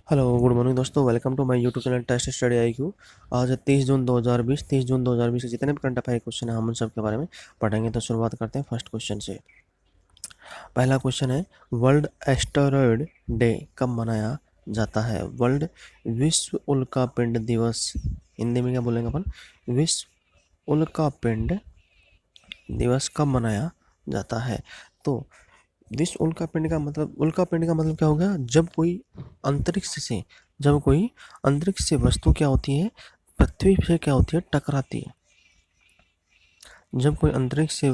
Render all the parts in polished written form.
Hello good morning दोस्तों, welcome to my YouTube channel test study IQ। आज है 30 जून 2020 के जितने भी करंट अफेयर क्वेश्चन हैं हम उन सब के बारे में पढ़ेंगे। तो शुरुआत करते हैं फर्स्ट क्वेश्चन से। पहला क्वेश्चन है, वर्ल्ड एस्टेरॉयड डे कब मनाया जाता है? वर्ल्ड विश्व उल्कापिंड दिवस, हिंदी में क्या बोलेंगे अपन, विश्व उल्कापिंड दिवस कब मनाया जाता है? तो विश्व उल्कापिंड का मतलब क्या होगा? जब कोई अंतरिक्ष से वस्तु क्या होती है, पृथ्वी से क्या होती है, टकराती है। जब कोई अंतरिक्ष से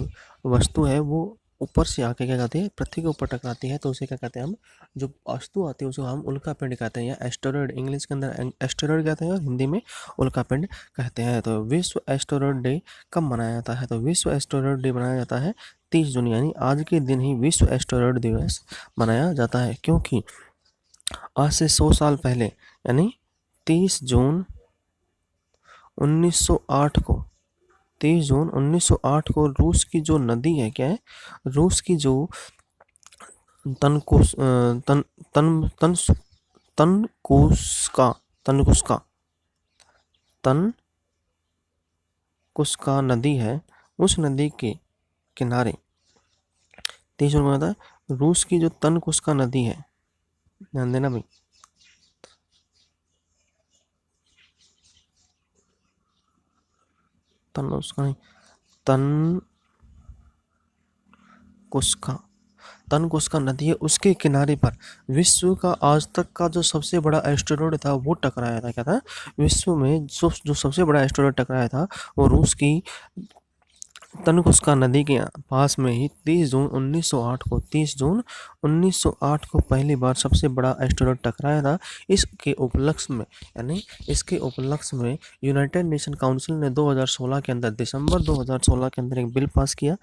वस्तु है वो ऊपर से आके क्या कहते हैं, पृथ्वी के ऊपर टकराती है, तो उसे क्या कहते हैं हम, जो वस्तु आती है उसको हम उल्कापिंड कहते हैं, या एस्टेरॉयड, इंग्लिश के अंदर एस्टेरॉयड कहते हैं और हिंदी में उल्कापिंड कहते हैं। तो विश्व एस्टेरॉयड डे कब मनाया जाता है? तो विश्व एस्टेरॉयड डे मनाया जाता है 30 जून, यानी आज के दिन ही विश्व एस्टेरॉयड दिवस मनाया जाता है। क्योंकि आज से 100 साल पहले, यानी 30 जून 1908 को 30 जून 1908 को रूस की जो नदी है, क्या है, रूस की जो तनकोस तन तन तन तनकोस्का तनकुस्का तनकुस्का नदी है, उस नदी के किनारे 30 जून को था, रूस की जो तनकुस्का नदी है, ध्यान देना भाई, तनकुस्का नहीं, तनकुस्का नदी है, उसके किनारे पर विश्व का आज तक का जो सबसे बड़ा एस्टेरॉयड था वो टकराया था। क्या था? विश्व में जो सबसे बड़ा एस्टेरॉयड टकराया था वो रूस की तनकुस्का नदी के पास में ही 30 जून 1908 को पहली बार सबसे बड़ा एस्टेरॉयड टकराया था। इसके उपलक्ष्य में यूनाइटेड नेशन काउंसिल ने 2016 के अंदर, दिसंबर 2016 के अंदर एक बिल पास किया।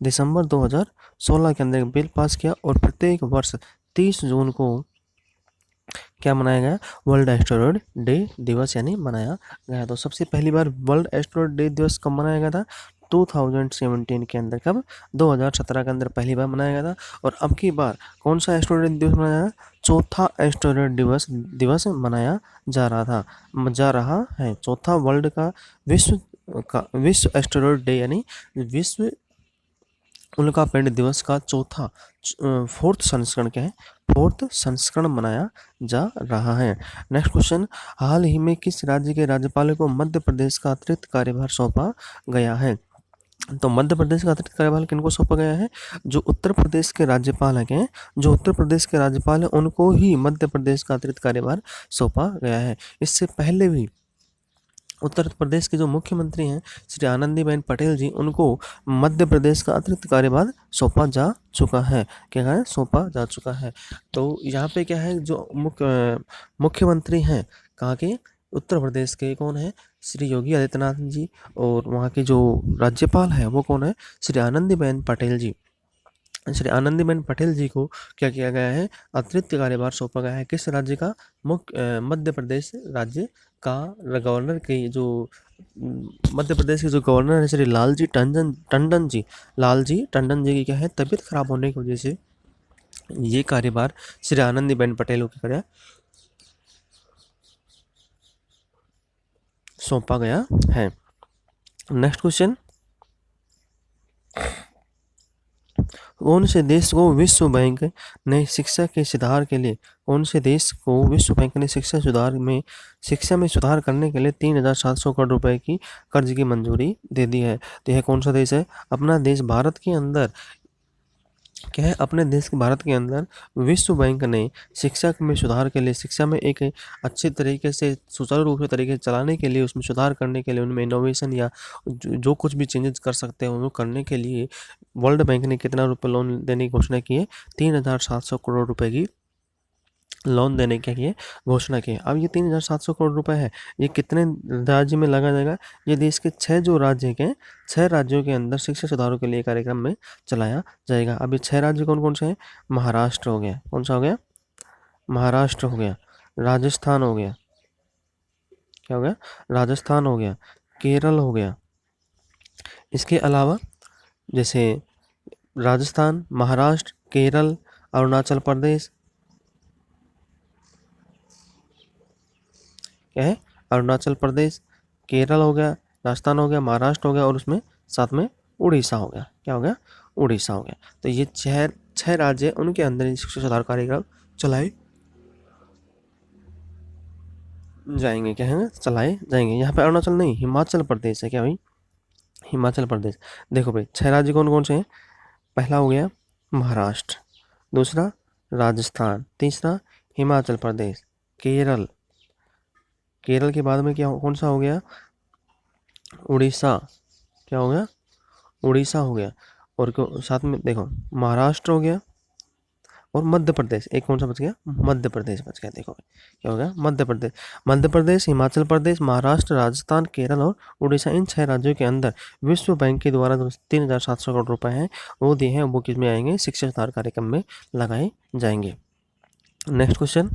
दिसंबर 2016 के अंदर एक बिल पास किया और प्रत्येक वर्ष 30 जून को क्या मनाया गया? वर्ल्ड एस्टेरॉयड डे दिवस यानी मनाया गया। तो सबसे पहली बार वर्ल्ड एस्टेरॉयड डे दिवस कब मनाया गया था? 2017 के अंदर। कब? 2017 के अंदर पहली बार मनाया गया था। और अब की बार कौन सा एस्टेरॉयड दिवस मनाया गया? चौथा एस्टेरॉयड दिवस मनाया जा रहा है। चौथा वर्ल्ड का विश्व एस्टेरॉयड डे यानी विश्व उल्कापिंड दिवस का चौथा फोर्थ संस्करण, क्या है, फोर्थ संस्करण मनाया जा रहा है। नेक्स्ट क्वेश्चन, हाल ही में किस राज्य के राज्यपाल को मध्य प्रदेश का अतिरिक्त कार्यभार सौंपा गया है? तो मध्य प्रदेश का अतिरिक्त कार्यभार किनको सौंपा गया है? जो उत्तर प्रदेश के राज्यपाल हैं, जो उत्तर प्रदेश के राज्यपाल हैं उनको ही मध्य प्रदेश का अतिरिक्त कार्यभार सौंपा गया है। इससे पहले भी उत्तर प्रदेश के जो मुख्यमंत्री हैं श्री आनंदीबेन पटेल जी, उनको मध्य प्रदेश का अतिरिक्त कार्यभार सौंपा जा चुका है। क्या है? सौंपा जा चुका है। तो यहाँ पे क्या है, जो मुख्यमंत्री हैं कहाँ के? उत्तर प्रदेश के, कौन है? श्री योगी आदित्यनाथ जी। और वहाँ के जो राज्यपाल है वो कौन है? श्री आनंदीबेन पटेल जी। श्री आनंदीबेन पटेल जी को क्या किया गया है? अतिरिक्त कार्यभार सौंपा गया है। किस राज्य का? मध्य प्रदेश राज्य का गवर्नर के जो मध्य प्रदेश के जो गवर्नर है श्री लालजी टंडन जी की क्या है, तबीयत खराब होने की वजह से ये कार्यभार श्री आनंदीबेन पटेल को क्या सौंपा गया है। नेक्स्ट क्वेश्चन, कौन से देश को विश्व बैंक ने शिक्षा के सुधार के लिए शिक्षा में सुधार करने के लिए 3,700 करोड़ रुपए की कर्ज की मंजूरी दे दी है? तो यह कौन सा देश है? अपना देश भारत के अंदर क्या है, अपने देश के भारत के अंदर विश्व बैंक ने शिक्षा में सुधार के लिए, शिक्षा में एक अच्छे तरीके से, सुचारू रूप से तरीके से चलाने के लिए, उसमें सुधार करने के लिए, उनमें इनोवेशन या जो कुछ भी चेंजेस कर सकते हैं उनको करने के लिए वर्ल्ड बैंक ने कितना रुपए लोन देने की घोषणा की है? 3,700 करोड़ रुपए की लोन देने के लिए घोषणा की है। अब ये 3,700 करोड़ रुपए है, ये कितने राज्य में लगा जाएगा? ये देश के 6 जो राज्य के 6 राज्यों के अंदर शिक्षा सुधारों के लिए कार्यक्रम में चलाया जाएगा। अब ये 6 राज्य कौन कौन से हैं? महाराष्ट्र हो गया, कौन सा हो गया? महाराष्ट्र हो गया, राजस्थान हो गया, क्या हो गया? राजस्थान हो गया, केरल हो गया। इसके अलावा जैसे राजस्थान, महाराष्ट्र, केरल, अरुणाचल प्रदेश, क्या है, अरुणाचल प्रदेश, केरल हो गया, राजस्थान हो गया, महाराष्ट्र हो गया और उसमें साथ में उड़ीसा हो गया। क्या हो गया, उड़ीसा हो गया। तो ये छह राज्य हैं, उनके अंदर ये शिक्षा सुधार कार्यक्रम चलाए जाएंगे। क्या है, चलाए जाएंगे। यहाँ पे अरुणाचल नहीं, हिमाचल प्रदेश है। क्या भाई, हिमाचल प्रदेश। देखो भाई, 6 राज्य कौन कौन से हैं? पहला हो गया महाराष्ट्र, दूसरा राजस्थान, तीसरा हिमाचल प्रदेश, केरल, केरल के बाद में क्या कौन सा हो गया, उड़ीसा। क्या हो गया, उड़ीसा हो गया। और साथ में देखो महाराष्ट्र हो गया और मध्य प्रदेश, एक कौन सा बच गया, मध्य प्रदेश बच गया। देखो क्या हो गया, मध्य प्रदेश। मध्य प्रदेश, हिमाचल प्रदेश, महाराष्ट्र, राजस्थान, केरल और उड़ीसा, इन 6 राज्यों के अंदर विश्व बैंक के द्वारा जो 3,700 करोड़ रुपए हैं वो दिए हैं, वो किसमें आएंगे, शिक्षा सुधार कार्यक्रम में लगाए जाएंगे। नेक्स्ट क्वेश्चन,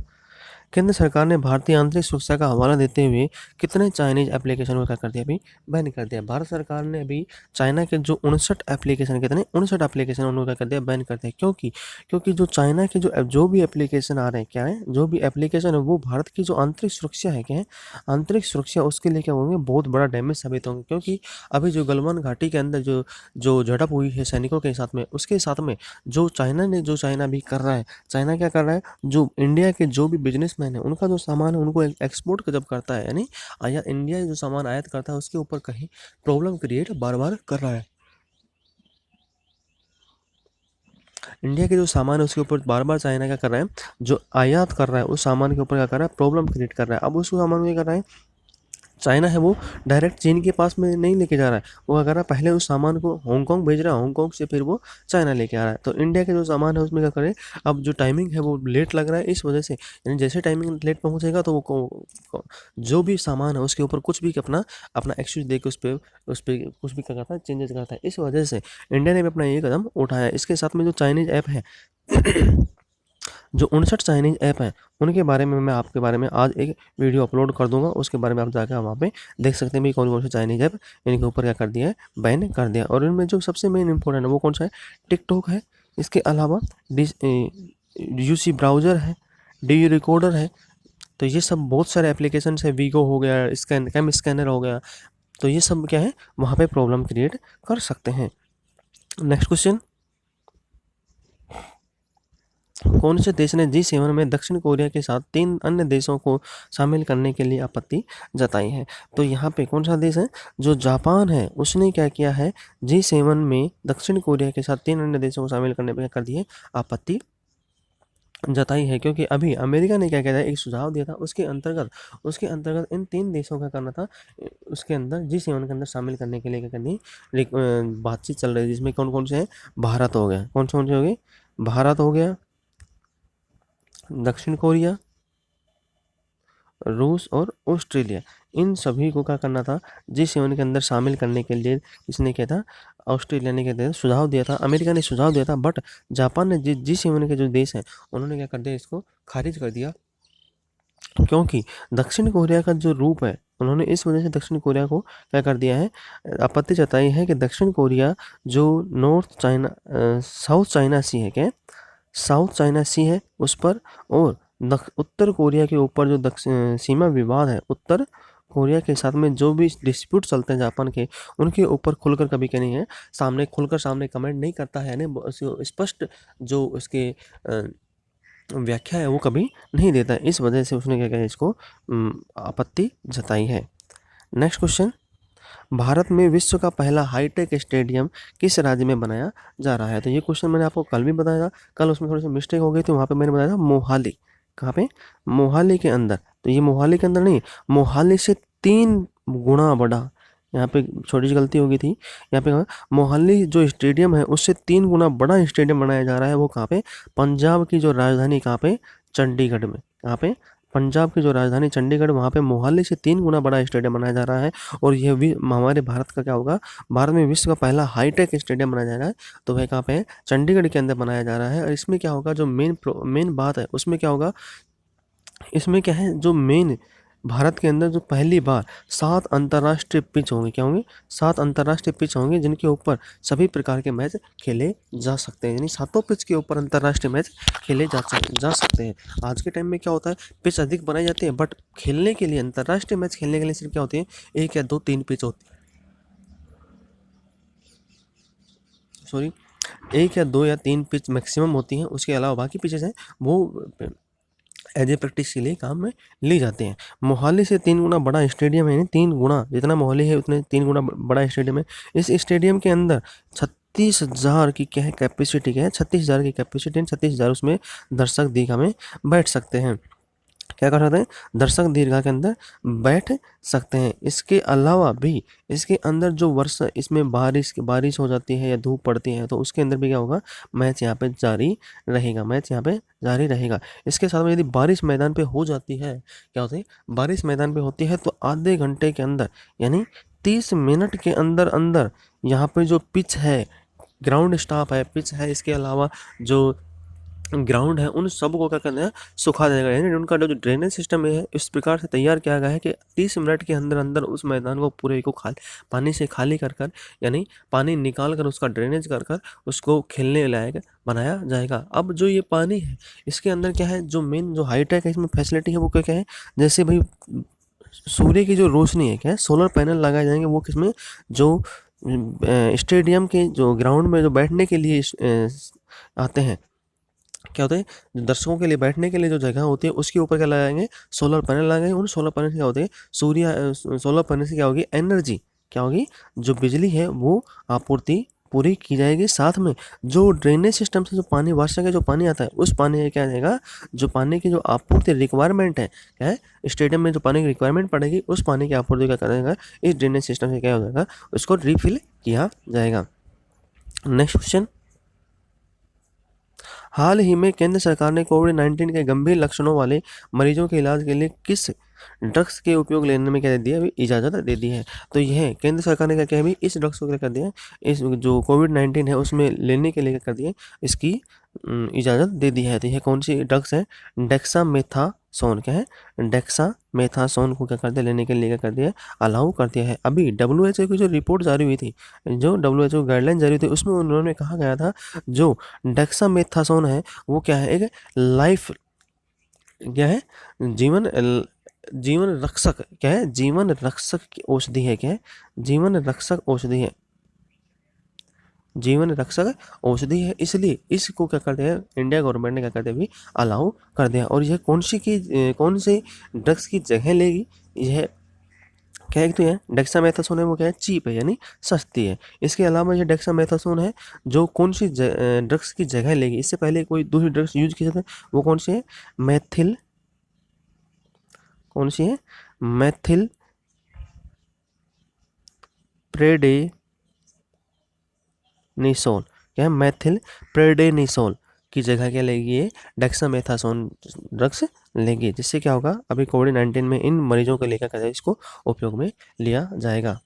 केंद्र सरकार ने भारतीय आंतरिक सुरक्षा का हवाला देते हुए कितने चाइनीज एप्लीकेशन को क्या कर दिया, अभी बैन कर दिया। भारत सरकार ने अभी चाइना के जो 59 एप्लीकेशन, कितने 59 एप्लीकेशन उन्होंने क्या कर दिया, बैन कर दिया। क्योंकि क्योंकि जो चाइना के जो भी एप्लीकेशन आ रहे हैं, क्या है, जो भी एप्लीकेशन है वो भारत की जो आंतरिक सुरक्षा है, क्या है, आंतरिक सुरक्षा, उसके लिए क्या होंगे, बहुत बड़ा डैमेज साबित होंगे। क्योंकि अभी जो गलवान घाटी के अंदर जो जो झड़प हुई है सैनिकों के साथ में, उसके साथ में जो चाइना भी कर रहा है, चाइना क्या कर रहा है, जो इंडिया के जो भी बिजनेसमैन है उनका जो सामान है उनको एक्सपोर्ट जब करता है, यानी आयात, इंडिया जो सामान आयात करता है उसके ऊपर कहीं प्रॉब्लम क्रिएट बार बार कर रहा है। इंडिया के जो सामान है उसके ऊपर बार बार चाइना क्या कर रहा है, जो आयात कर रहा है उस सामान के ऊपर क्या कर रहा है, प्रॉब्लम क्रिएट कर रहा है। अब उस सामान में क्या कर रहा है, चाइना है वो डायरेक्ट चीन के पास में नहीं लेके जा रहा है, वो क्या कर रहा है, पहले उस सामान को हांगकांग भेज रहा है, हांगकांग से फिर वो चाइना लेके आ रहा है। तो इंडिया के जो सामान है उसमें क्या करें, अब जो टाइमिंग है वो लेट लग रहा है, इस वजह से, यानी जैसे टाइमिंग लेट पहुंचेगा तो वो जो भी सामान है उसके ऊपर कुछ भी अपना अपना एक्सक्यूज दे के उस पर कुछ भी क्या करता है, चेंजेस करता है। इस वजह से इंडिया ने भी अपना ये कदम उठाया। इसके साथ में जो चाइनीज ऐप है जो 59 चाइनीज ऐप हैं उनके बारे में मैं आपके बारे में आज एक वीडियो अपलोड कर दूंगा, उसके बारे में आप जाकर वहाँ पे देख सकते हैं भाई कौन कौन से चाइनीज ऐप इनके ऊपर क्या कर दिया है, बैन कर दिया। और इनमें जो सबसे मेन इंपॉर्टेंट है वो कौन सा है, टिकटॉक है, इसके अलावा यूसी ब्राउज़र है, डी रिकॉर्डर है। तो ये सब बहुत सारे एप्लीकेशन है, वीगो हो गया, कैम स्कैनर हो गया, तो ये सब क्या है, वहाँ पे प्रॉब्लम क्रिएट कर सकते हैं। नेक्स्ट क्वेश्चन, कौन से देश ने G7 में दक्षिण कोरिया के साथ 3 अन्य देशों को शामिल करने के लिए आपत्ति जताई है। तो यहाँ पे कौन सा देश है, जो जापान है, उसने क्या किया है, G7 में दक्षिण कोरिया के साथ 3 अन्य देशों को शामिल करने पर कर दिए आपत्ति जताई है। क्योंकि अभी अमेरिका ने क्या किया था, एक सुझाव दिया था, उसके अंतर्गत इन 3 देशों का करना था, उसके अंदर G7 के अंदर शामिल करने के लिए क्या करनी, बातचीत चल रही है, जिसमें कौन कौन से हैं, भारत हो गया, कौन से हो गए, भारत हो गया, दक्षिण कोरिया, रूस और ऑस्ट्रेलिया, इन सभी को क्या करना था, G7 के अंदर शामिल करने के लिए इसने क्या था, ऑस्ट्रेलिया ने क्या दिया, सुझाव दिया था, अमेरिका ने सुझाव दिया था, बट जापान ने G7 के जो देश हैं उन्होंने क्या कर दिया, इसको खारिज कर दिया। क्योंकि दक्षिण कोरिया का जो रूप है, उन्होंने इस वजह से दक्षिण कोरिया को क्या कर दिया है, आपत्ति जताई है कि दक्षिण कोरिया जो साउथ चाइना सी है, क्या साउथ चाइना सी है उस पर, और उत्तर कोरिया के ऊपर जो सीमा विवाद है, उत्तर कोरिया के साथ में जो भी डिस्प्यूट चलते हैं जापान के, उनके ऊपर खुलकर कभी क्या नहीं है, सामने कमेंट नहीं करता है, यानी स्पष्ट जो उसके व्याख्या है वो कभी नहीं देता है। इस वजह से उसने क्या किया, इसको आपत्ति जताई है। नेक्स्ट क्वेश्चन, भारत में विश्व का पहला हाईटेक स्टेडियम किस राज्य में बनाया जा रहा है। तो ये क्वेश्चन मैंने आपको कल भी बताया था, कल उसमें थोड़ी सी मिस्टेक हो गई थी, वहाँ पे मैंने बताया था मोहाली, कहाँ पे, मोहाली के अंदर। तो ये मोहाली के अंदर नहीं, मोहाली से 3 गुना बड़ा, यहाँ पे छोटी सी गलती हो गई थी, यहाँ पे मोहाली जो स्टेडियम है उससे 3 गुना बड़ा स्टेडियम बनाया जा रहा है। वो कहाँ पे, पंजाब की जो राजधानी, कहाँ पे, चंडीगढ़ में, कहाँ पे, पंजाब की जो राजधानी चंडीगढ़, वहाँ पे मोहाली से 3 गुना बड़ा स्टेडियम बनाया जा रहा है। और यह भी हमारे भारत का क्या होगा, भारत में विश्व का पहला हाईटेक स्टेडियम बनाया जा रहा है, तो वह कहाँ पे है, चंडीगढ़ के अंदर बनाया जा रहा है। और इसमें क्या होगा, जो मेन बात है उसमें क्या होगा, इसमें क्या है, जो मेन भारत के अंदर जो पहली बार 7 अंतर्राष्ट्रीय पिच होंगे, क्या होंगे? 7 अंतर्राष्ट्रीय पिच होंगे जिनके ऊपर सभी प्रकार के मैच खेले जा सकते हैं, यानी सातों पिच के ऊपर अंतर्राष्ट्रीय मैच खेले जा सकते हैं। आज के टाइम में क्या होता है, पिच अधिक बनाई जाती है, बट खेलने के लिए, अंतर्राष्ट्रीय मैच खेलने के लिए सिर्फ क्या होती है, 1 या 2 3 पिच होती है, सॉरी 1 या 2 या 3 पिच मैक्सिमम होती हैं। उसके अलावा बाकी पिचेस हैं वो एज ए प्रैक्टिस के लिए काम में ले जाते हैं। मोहाली से 3 गुना बड़ा स्टेडियम है, यानी 3 गुना जितना मोहाली है उतने 3 गुना बड़ा स्टेडियम है। इस स्टेडियम के अंदर 36,000 की क्या है कैपेसिटी, क्या है 36,000 की कैपेसिटी, 36,000 उसमें दर्शक दीर्घा में बैठ सकते हैं। क्या कर सकते हैं, दर्शक दीर्घा के अंदर बैठ सकते हैं। इसके अलावा भी इसके अंदर जो वर्षा, इसमें बारिश हो जाती है या धूप पड़ती है तो उसके अंदर भी क्या होगा, मैच यहाँ पे जारी रहेगा, मैच यहाँ पे जारी रहेगा। इसके साथ में यदि बारिश मैदान पे हो जाती है, क्या होती है, बारिश मैदान पे होती है तो आधे घंटे के अंदर, यानी 30 मिनट के अंदर अंदर यहाँ पे जो पिच है, ग्राउंड स्टाफ है, पिच है, इसके अलावा जो ग्राउंड है, उन सब को क्या करना है, सुखा देगा। यानी उनका जो ड्रेनेज सिस्टम है इस प्रकार से तैयार किया गया है कि 30 मिनट के अंदर अंदर उस मैदान को पूरे को पानी से खाली कर कर, यानी पानी निकाल कर उसका ड्रेनेज कर कर उसको खेलने लायक बनाया जाएगा। अब जो ये पानी है इसके अंदर क्या है, जो मेन जो हाईटेक है इसमें फैसिलिटी है वो क्या क्या है, जैसे भाई सूर्य की जो रोशनी है, क्या है, सोलर पैनल लगाए जाएंगे वो किसमें, जो स्टेडियम के जो ग्राउंड में जो बैठने के लिए आते हैं, क्या होता है, जो दर्शकों के लिए बैठने के लिए जो जगह होती है उसके ऊपर क्या लगाएंगे, सोलर पैनल लगाएंगे। उन सोलर पैनल से क्या होते हैं, सोलर पैनल से क्या होगी, एनर्जी, क्या होगी, जो बिजली है वो आपूर्ति पूरी की जाएगी। साथ में जो ड्रेनेज सिस्टम से जो पानी, वर्षा का जो पानी आता है उस पानी का क्या रहेगा, जो पानी की जो आपूर्ति रिक्वायरमेंट है, क्या है, स्टेडियम में जो पानी की रिक्वायरमेंट पड़ेगी उस पानी की आपूर्ति क्या करेगा, इस ड्रेनेज सिस्टम से क्या हो जाएगा, उसको रिफिल किया जाएगा। नेक्स्ट क्वेश्चन, हाल ही में केंद्र सरकार ने कोविड-19 के गंभीर लक्षणों वाले मरीजों के इलाज के लिए किस ड्रग्स के उपयोग लेने में क्या दे दिया, अभी इजाज़त दे दी है। तो यह केंद्र सरकार ने क्या किया, अभी इस ड्रग्स को क्या कर दिया, इस जो कोविड-19 है उसमें लेने के लिए क्या कर दिया, इसकी इजाज़त दे दी है। तो यह कौन सी ड्रग्स है, डेक्सामेथासोन, क्या है, डेक्सामेथासोन को क्या कर दिया, लेने के लिए क्या कर दिया, अलाउ कर दिया है। अभी WHO की जो रिपोर्ट जारी हुई थी, जो WHO गाइडलाइन जारी हुई थी उसमें उन्होंने कहा गया था जो डेक्सामेथासोन है वो क्या है, एक लाइफ, क्या है, जीवन रक्षक, क्या है, जीवन रक्षक की औषधि है, क्या है, जीवन रक्षक औषधि है, जीवन रक्षक औषधि है, इसलिए इसको क्या कर दिया, इंडिया गवर्नमेंट ने क्या कर दिया, अभी अलाउ कर दिया। और यह कौन से ड्रग्स की जगह लेगी, यह क्या है, तो यह डेक्सामेथासोन है वो क्या है, चीप है, यानी सस्ती है। इसके अलावा यह डेक्सामेथासोन है जो कौन सी ड्रग्स की जगह लेगी, इससे पहले कोई दूसरी ड्रग्स यूज की जाती है, वो कौन सी है, मैथिल, कौन सी है, मैथिल प्रेडेनिसोल, क्या है, मैथिल प्रेडेनिसोल की जगह क्या लेगी, ये डेक्सामेथासोन ड्रग्स लेंगे, जिससे क्या होगा, अभी कोविड-19 में इन मरीजों को लेकर क्या इसको उपयोग में लिया जाएगा।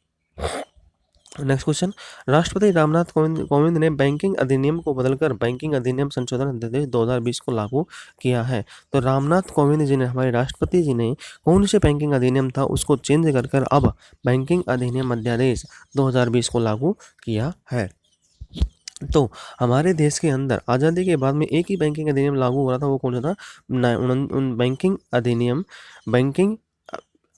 नेक्स्ट क्वेश्चन, राष्ट्रपति रामनाथ कोविंद ने बैंकिंग अधिनियम को बदलकर बैंकिंग अधिनियम संशोधन अध्यादेश 2020 को लागू किया है। तो रामनाथ कोविंद जी ने, हमारे राष्ट्रपति जी ने कौन से बैंकिंग अधिनियम था उसको चेंज कर कर अब बैंकिंग अधिनियम अध्यादेश 2020 को लागू किया है। तो हमारे देश के अंदर आज़ादी के बाद में एक ही बैंकिंग अधिनियम लागू हो रहा था, वो कौन सा था, बैंकिंग अधिनियम, बैंकिंग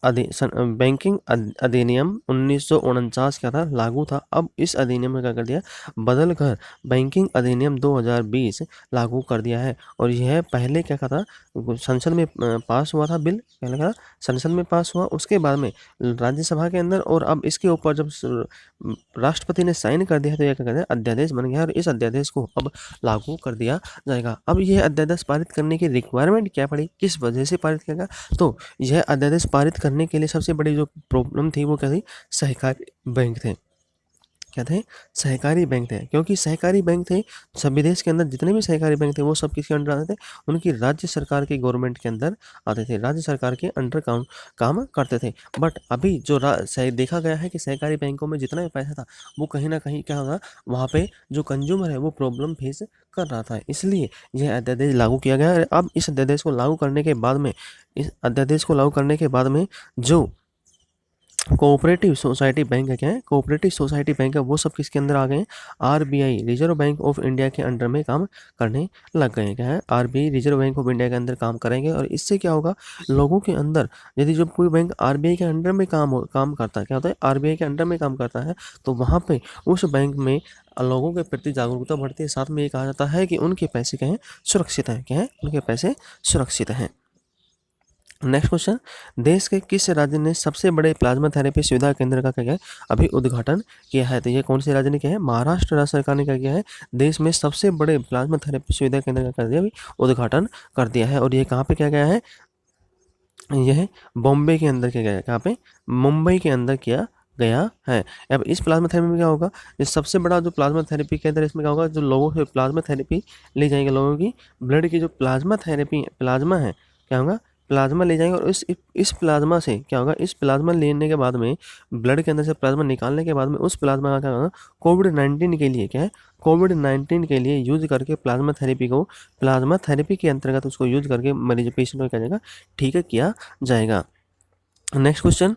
अधिनियम 1949 क्या था, लागू था। अब इस अधिनियम में क्या कर दिया, बदल कर बैंकिंग अधिनियम 2020 लागू कर दिया है। और यह पहले क्या था, संसद में पास हुआ था बिल, क्या लगा, संसद में पास हुआ, उसके बाद में राज्यसभा के अंदर, और अब इसके ऊपर जब राष्ट्रपति ने साइन कर दिया तो यह क्या कर दिया, अध्यादेश बन गया और इस अध्यादेश को अब लागू कर दिया जाएगा। अब यह अध्यादेश पारित करने की रिक्वायरमेंट क्या पड़ी, किस वजह से पारित किया गया, तो यह अध्यादेश पारित करने के लिए सबसे बड़ी जो प्रॉब्लम थी वो क्या थी, सहकारी बैंक थे। क्या थे? सहकारी बैंक थे। क्योंकि सहकारी बैंक थे, सभी देश के अंदर जितने भी सहकारी बैंक थे वो सब किसके अंडर आते थे? उनकी राज्य सरकार की गवर्नमेंट के अंदर आते थे, राज्य सरकार के अंडर काम करते थे। बट अभी जो देखा गया है कि सहकारी बैंकों में जितना भी पैसा था वो कहीं ना कहीं क्या होगा, वहाँ पे जो कंज्यूमर है वो प्रॉब्लम फेस कर रहा था, इसलिए यह अध्यादेश लागू किया गया है। अब इस अध्यादेश को लागू करने के बाद में जो कोऑपरेटिव सोसाइटी बैंक है, क्या है? कोऑपरेटिव सोसाइटी बैंक है, वो सब किसके अंदर आ गए हैं? RBI, reserve bank of India के अंडर में काम करने लग गए हैं। क्या है? RBI, reserve bank of India के अंदर काम करेंगे। और इससे क्या होगा, लोगों के अंदर, यदि जब कोई बैंक आरबीआई के अंडर में काम करता है, क्या होता है? आरबीआई के अंडर में काम करता है, तो वहाँ पे उस बैंक में लोगों के प्रति जागरूकता बढ़ती है। साथ में ये कहा जाता है कि उनके पैसे क्या है? सुरक्षित हैं। क्या है? उनके पैसे सुरक्षित हैं। नेक्स्ट क्वेश्चन, देश के किस राज्य ने सबसे बड़े प्लाज्मा थेरेपी सुविधा केंद्र का क्या है? अभी उद्घाटन किया है? तो ये कौन से राज्य ने किया है? महाराष्ट्र राज्य सरकार ने क्या किया है? देश में सबसे बड़े प्लाज्मा थेरेपी सुविधा केंद्र का कर दिया, अभी उद्घाटन कर दिया है। और ये कहाँ पे किया गया है? यह बॉम्बे के अंदर किया गया है। कहाँ पे? मुंबई के अंदर किया गया है। अब इस प्लाज्मा थेरेपी में क्या होगा? ये सबसे बड़ा जो प्लाज्मा थेरेपी केंद्र, इसमें क्या होगा? जो लोगों से प्लाज्मा थेरेपी ली जाएगी, लोगों की ब्लड की जो प्लाज्मा थेरेपी प्लाज्मा है, क्या होगा? प्लाज्मा ले जाएंगे। और इस प्लाज्मा से क्या होगा? इस प्लाज्मा लेने के बाद में, ब्लड के अंदर से प्लाज्मा निकालने के बाद में, उस प्लाज्मा का क्या होगा? कोविड-19 के लिए, क्या है? कोविड-19 के लिए यूज करके प्लाज्मा थेरेपी के अंतर्गत उसको यूज करके मरीज पेशेंट को क्या जाएगा? ठीक किया जाएगा। नेक्स्ट क्वेश्चन,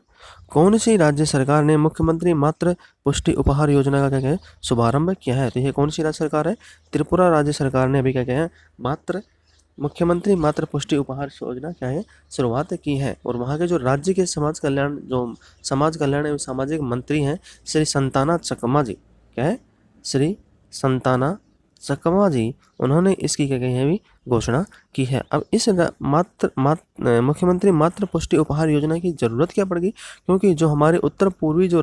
कौन सी राज्य सरकार ने मुख्यमंत्री मातृ पुष्टि उपहार योजना का क्या है? शुभारंभ किया है? तो ये कौन सी राज्य सरकार है? त्रिपुरा राज्य सरकार ने अभी क्या किया है? मुख्यमंत्री मातृ पुष्टि उपहार योजना क्या है? शुरुआत की है। और वहाँ के जो राज्य के समाज कल्याण एवं सामाजिक मंत्री हैं, श्री संताना चकमा जी, क्या है? श्री संताना चकमा जी, उन्होंने इसकी क्या कही है? अभी घोषणा की है। अब इस मुख्यमंत्री मातृ पुष्टि उपहार योजना की जरूरत क्या पड़ गई? क्योंकि जो हमारे उत्तर पूर्वी जो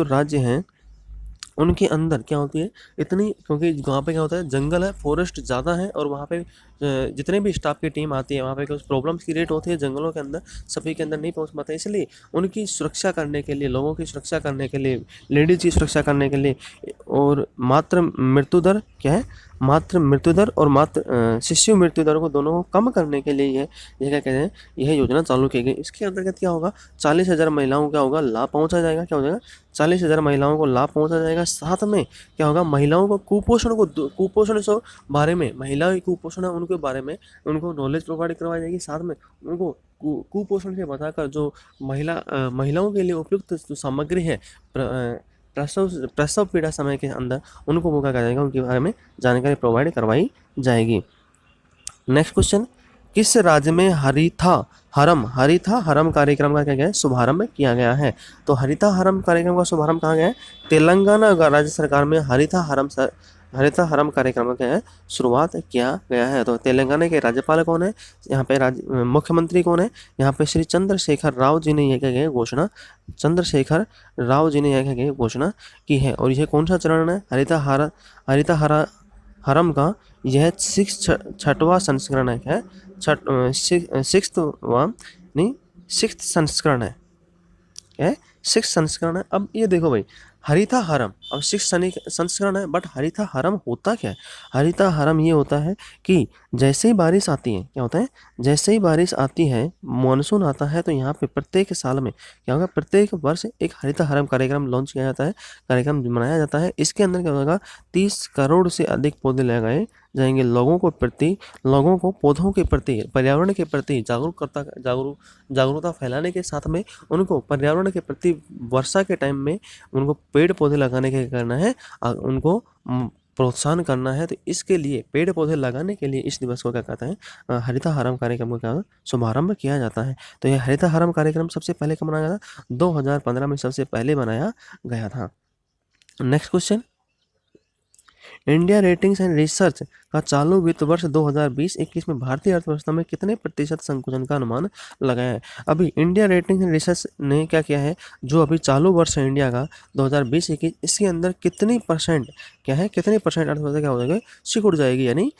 राज्य हैं उनके अंदर क्या होती है इतनी, क्योंकि वहाँ पे क्या होता है, जंगल है, फॉरेस्ट ज़्यादा है, और वहाँ पे जितने भी स्टाफ की टीम आती है, वहाँ पे कुछ प्रॉब्लम्स क्रिएट होती है जंगलों के अंदर, सभी के अंदर नहीं पहुँच पाते। इसलिए उनकी सुरक्षा करने के लिए, लोगों की सुरक्षा करने के लिए, लेडीज़ की सुरक्षा करने के लिए, और मातृ मृत्यु दर क्या है? मातृ मृत्यु दर और शिशु मृत्यु दर को दोनों को कम करने के लिए ये क्या कहते हैं, यह योजना चालू की गई। इसके अंतर्गत क्या होगा? 40,000 महिलाओं को क्या होगा? लाभ पहुँचा जाएगा। क्या हो जाएगा? 40,000 महिलाओं को लाभ पहुँचा जाएगा। साथ में क्या होगा? महिलाओं को कुपोषण से बारे में, महिला कुपोषण है उनके बारे में उनको नॉलेज प्रोवाइड करवाई जाएगी। साथ में उनको कुपोषण से बचाकर जो महिलाओं के लिए उपयुक्त जो सामग्री है, प्रसव पीड़ा समय के अंदर, उनको वो क्या करा जाएगा? उनके बारे में जानकारी प्रोवाइड करवाई जाएगी। नेक्स्ट क्वेश्चन, किस राज्य में हरिता हरम कार्यक्रम का क्या गया है? शुभारंभ किया गया है? तो हरिता हरम कार्यक्रम का शुभारंभ कहाँ गया है? तेलंगाना राज्य सरकार में हरिता हरम कार्यक्रम का है शुरुआत किया गया है। तो तेलंगाना के राज्यपाल कौन है? यहाँ पे मुख्यमंत्री कौन है? यहाँ पे श्री चंद्रशेखर राव जी ने यह क्या गया घोषणा की है। और यह कौन सा चरण है? हरिता हरम का यह छठवां संस्करण है। क्या है? सिक्स्थ संस्करण है। क्या है? 6 संस्करण है। अब ये देखो भाई, हरिता हरम अब 6 संस्करण है, बट हरिता हरम होता क्या है? हरिता हरम ये होता है कि जैसे ही बारिश आती है, क्या होता है? जैसे ही बारिश आती है, मानसून आता है, तो यहाँ पे प्रत्येक साल में क्या होगा? प्रत्येक वर्ष एक हरिता हरम कार्यक्रम लॉन्च किया जाता है, कार्यक्रम मनाया जाता है। इसके अंदर क्या होगा? 30 करोड़ से अधिक पौधे लगाए जाएंगे। लोगों को पौधों के प्रति, पर्यावरण के प्रति जागरूकता फैलाने के साथ में उनको पर्यावरण के प्रति वर्षा के टाइम में उनको पेड़ पौधे लगाने के करना है, उनको प्रोत्साहन करना है। तो इसके लिए पेड़ पौधे लगाने के लिए इस दिवस को क्या कहते हैं? हरिता हरम कार्यक्रम का शुभारंभ किया जाता है। तो यह हरिता हरम कार्यक्रम सबसे पहले कब मनाया गया था? 2015 में सबसे पहले बनाया गया था। Next question, India ratings and research का चालू वित्त वर्ष 2020-21 में भारतीय अर्थव्यवस्था में कितने प्रतिशत संकुचन का अनुमान लगाया है? अभी इंडिया रेटिंग्स एंड रिसर्च ने क्या किया है? जो अभी चालू वर्ष है इंडिया का 2020-21, इसके अंदर कितनी परसेंट अर्थव्यवस्था क्या हो जाएगी? सिकुड़ जाएगी, यानी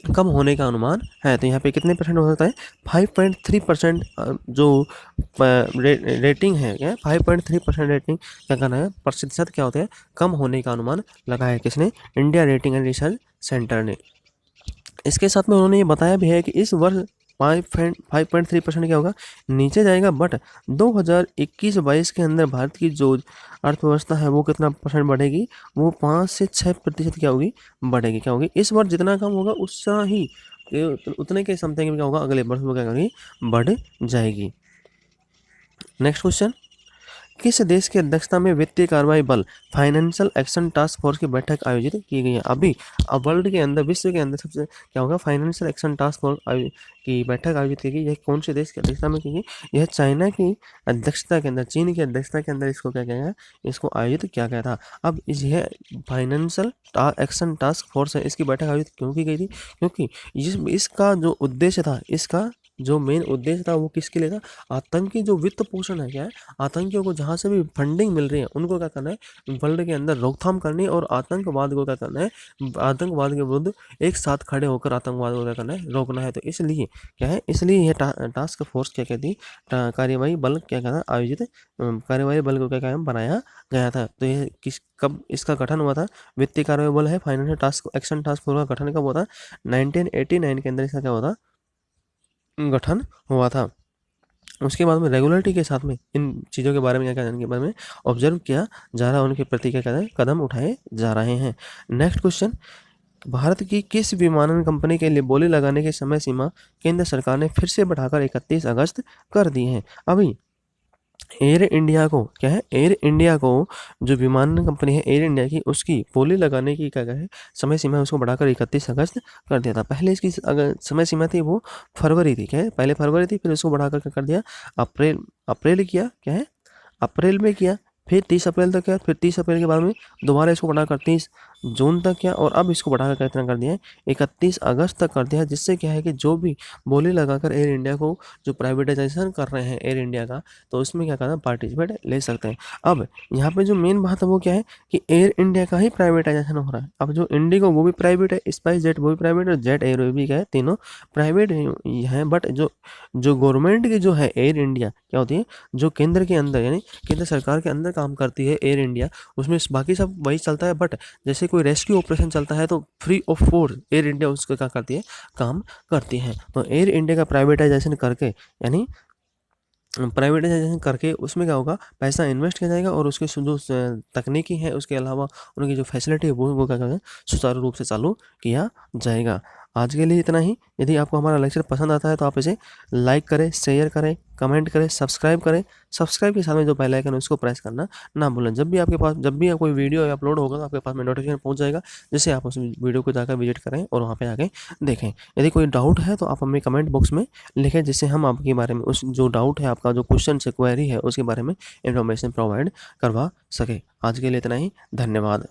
कम होने का अनुमान है। तो यहाँ पे कितने परसेंट हो सकता है? 5.3% जो रेटिंग है, क्या 5.3% रेटिंग क्या करना है, प्रतिशत क्या होते हैं, कम होने का अनुमान लगाया है। किसने? India rating and research centre ने। इसके साथ में उन्होंने ये बताया भी है कि इस वर्ष 5.3% क्या होगा, नीचे जाएगा, बट 2021-22 के अंदर भारत की जो अर्थव्यवस्था है वो कितना परसेंट बढ़ेगी, वो 5 से 6% क्या होगी, बढ़ेगी। क्या होगी? इस वर्ष जितना कम होगा उसका ही उतने के समथिंग में क्या होगा, अगले वर्ष वो क्या करेगी, बढ़ जाएगी। नेक्स्ट क्वेश्चन, किस देश की अध्यक्षता में वित्तीय कार्रवाई बल फाइनेंशियल एक्शन टास्क फोर्स की बैठक आयोजित की गई है? अभी अब वर्ल्ड के अंदर, विश्व के अंदर सबसे क्या होगा, फाइनेंशियल एक्शन टास्क फोर्स की बैठक आयोजित की गई। यह कौन से देश की अध्यक्षता में की गई? यह चाइना की अध्यक्षता के अंदर, चीन की अध्यक्षता के अंदर इसको क्या किया गया, इसको आयोजित किया गया था। अब यह फाइनेंशियल एक्शन टास्क फोर्स है, इसकी बैठक आयोजित क्यों की गई थी? क्योंकि इसका जो उद्देश्य था, इसका जो मेन उद्देश्य था वो किसके लिए था? आतंकी जो वित्त पोषण है, क्या है, आतंकियों को जहाँ से भी फंडिंग मिल रही है उनको क्या करना है, वर्ल्ड के अंदर रोकथाम करनी है, और आतंकवाद को क्या करना है, आतंकवाद के विरुद्ध एक साथ खड़े होकर आतंकवाद को क्या करना है, रोकना है। तो इसलिए क्या है, इसलिए यह टास्क फोर्स क्या कहती, कार्यवाही बल क्या कहना, आयोजित कार्यवाही बल को क्या क्या बनाया गया था। तो यह कब इसका गठन हुआ था? वित्तीय कार्यवाही बल है, financial task action task force का गठन कब हुआ था? 1989 के अंदर इसका क्या हुआ था, गठन हुआ था। उसके बाद में रेगुलरिटी के साथ में इन चीज़ों के बारे में, क्या जानने के बारे में ऑब्जर्व किया जा रहा है, उनके प्रति क्या कहते हैं, कदम उठाए जा रहे हैं। नेक्स्ट क्वेश्चन, भारत की किस विमानन कंपनी के लिए बोली लगाने की समय सीमा केंद्र सरकार ने फिर से बढ़ाकर 31 अगस्त कर दी है? अभी एयर इंडिया को क्या है, एयर इंडिया को जो विमानन कंपनी है एयर इंडिया की, उसकी बोली लगाने की क्या है, समय सीमा उसको बढ़ाकर 31 अगस्त कर दिया था। पहले इसकी अगर समय सीमा थी वो फरवरी थी, क्या है, पहले फरवरी थी, फिर उसको बढ़ाकर क्या कर दिया, अप्रैल किया, क्या है, अप्रैल में किया, फिर 30 अप्रैल तक किया, फिर 30 अप्रैल के बाद में दोबारा इसको बढ़ाकर 30 जून तक किया, और अब इसको बढ़ाकर कितना कर दिया है, 31 अगस्त तक कर दिया है। जिससे क्या है कि जो भी बोली लगाकर एयर इंडिया को जो प्राइवेटाइजेशन कर रहे हैं एयर इंडिया का, तो उसमें क्या करना, पार्टिसिपेट ले सकते हैं। अब यहाँ पे जो मेन बात है वो क्या है कि एयर इंडिया का ही प्राइवेटाइजेशन हो रहा है। अब जो इंडिगो वो भी प्राइवेट है, स्पाइस जेट वो भी प्राइवेट है, जेट एयर भी क्या है, तीनों प्राइवेट हैं। बट जो गवर्नमेंट की जो है एयर इंडिया क्या होती है, जो केंद्र के अंदर यानी केंद्र सरकार के अंदर काम करती है एयर इंडिया, उसमें बाकी सब वही चलता है। बट जैसे कोई रेस्क्यू ऑपरेशन चलता है तो free of cost air India उसका क्या करती है, काम करती है। तो एयर इंडिया का प्राइवेटाइजेशन करके, यानी प्राइवेटाइजेशन करके उसमें क्या होगा, पैसा इन्वेस्ट किया जाएगा, और उसकी जो तकनीकी है, उसके अलावा उनकी जो फैसिलिटी है वो क्या करें, सुचारू रूप से चालू किया जाएगा। आज के लिए इतना ही। यदि आपको हमारा लेक्चर पसंद आता है तो आप इसे लाइक करें, शेयर करें, कमेंट करें, सब्सक्राइब करें। सब्सक्राइब के साथ में जो बेल आइकन है उसको प्रेस करना ना भूलें। जब भी कोई वीडियो अपलोड होगा तो आपके पास में नोटिफिकेशन पहुंच जाएगा, जिससे आप उस वीडियो को जाकर विजिट करें और वहाँ पे आके देखें। यदि कोई डाउट है तो आप हमें कमेंट बॉक्स में लिखें, जिससे हम आपके बारे में उस जो डाउट है, आपका जो क्वेश्चन से क्वेरी है, उसके बारे में इन्फॉर्मेशन प्रोवाइड करवा सके। आज के लिए इतना ही, धन्यवाद।